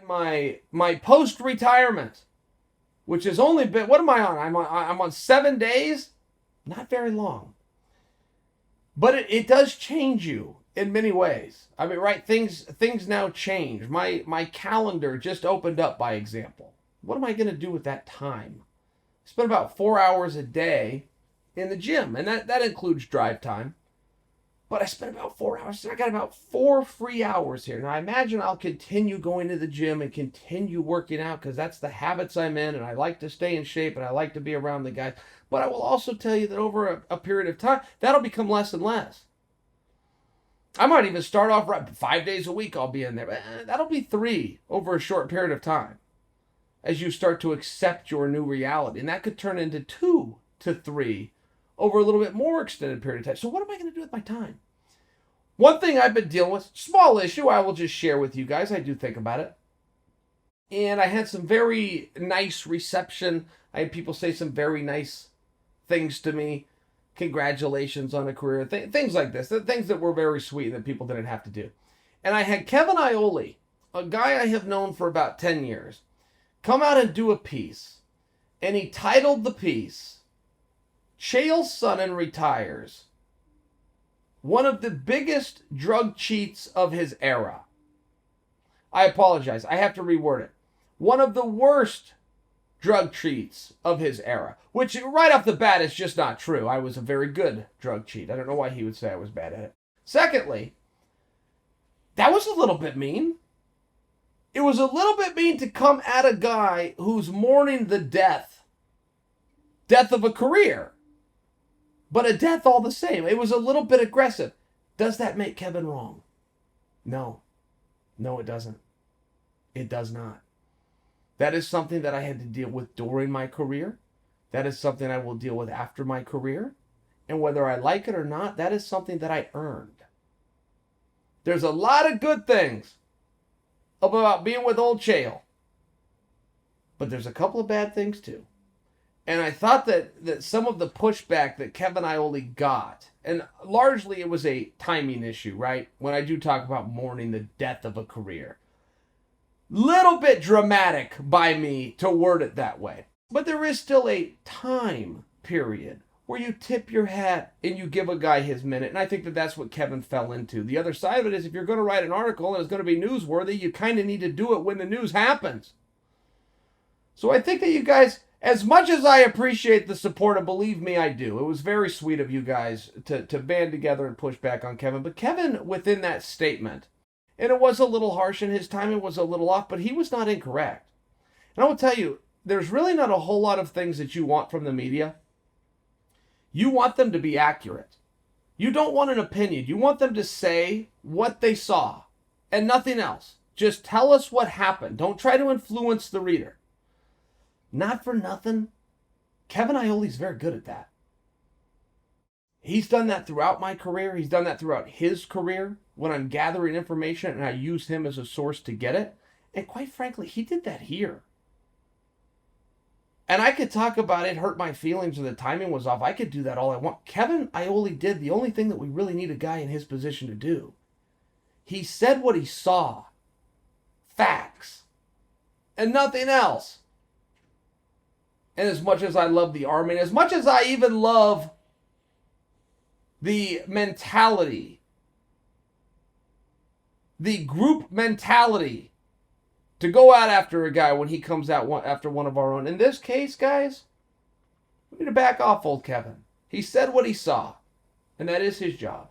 in my post-retirement, which has only been, what am I on? I'm on 7 days. Not very long. But it does change you in many ways. I mean, right? Things now change. My calendar just opened up, by example. What am I going to do with that time? I spend about 4 hours a day in the gym, and that includes drive time. But I spent about 4 hours. So I got about 4 free hours here. Now, I imagine I'll continue going to the gym and continue working out because that's the habits I'm in, and I like to stay in shape, and I like to be around the guys. But I will also tell you that over a period of time, that'll become less and less. I might even start off right 5 days a week. I'll be in there. That'll be 3 over a short period of time as you start to accept your new reality. And that could turn into 2 to 3 over a little bit more extended period of time. So what am I going to do with my time? One thing I've been dealing with, small issue, I will just share with you guys. I do think about it. And I had some very nice reception. I had people say some very nice things to me. Congratulations on a career. Things like this. Things that were very sweet that people didn't have to do. And I had Kevin Iole, a guy I have known for about 10 years, come out and do a piece. And he titled the piece, Chael Sonnen Retires. One of the biggest drug cheats of his era. I apologize. I have to reword it. One of the worst drug cheats of his era. Which, right off the bat, is just not true. I was a very good drug cheat. I don't know why he would say I was bad at it. Secondly, that was a little bit mean. It was a little bit mean to come at a guy who's mourning the death of a career. But a death all the same. It was a little bit aggressive. Does that make Kevin wrong? No. No, it doesn't. It does not. That is something that I had to deal with during my career. That is something I will deal with after my career. And whether I like it or not, that is something that I earned. There's a lot of good things about being with old Chael. But there's a couple of bad things too. And I thought that some of the pushback that Kevin Iole got, and largely it was a timing issue, right? When I do talk about mourning the death of a career. Little bit dramatic by me to word it that way. But there is still a time period where you tip your hat and you give a guy his minute. And I think that that's what Kevin fell into. The other side of it is if you're going to write an article and it's going to be newsworthy, you kind of need to do it when the news happens. So I think that you guys, as much as I appreciate the support, and believe me, I do. It was very sweet of you guys to band together and push back on Kevin. But Kevin, within that statement, and it was a little harsh and his timing was a little off, but he was not incorrect. And I will tell you, there's really not a whole lot of things that you want from the media. You want them to be accurate. You don't want an opinion. You want them to say what they saw and nothing else. Just tell us what happened. Don't try to influence the reader. Not for nothing, Kevin Iole's very good at that. He's done that throughout my career. He's done that throughout his career when I'm gathering information and I use him as a source to get it. And quite frankly, he did that here. And I could talk about it hurt my feelings or the timing was off. I could do that all I want. Kevin Iole did the only thing that we really need a guy in his position to do. He said what he saw. Facts. And nothing else. And as much as I love the Army, and as much as I even love the mentality, the group mentality to go out after a guy when he comes out after one of our own. In this case, guys, we need to back off old Kevin. He said what he saw, and that is his job.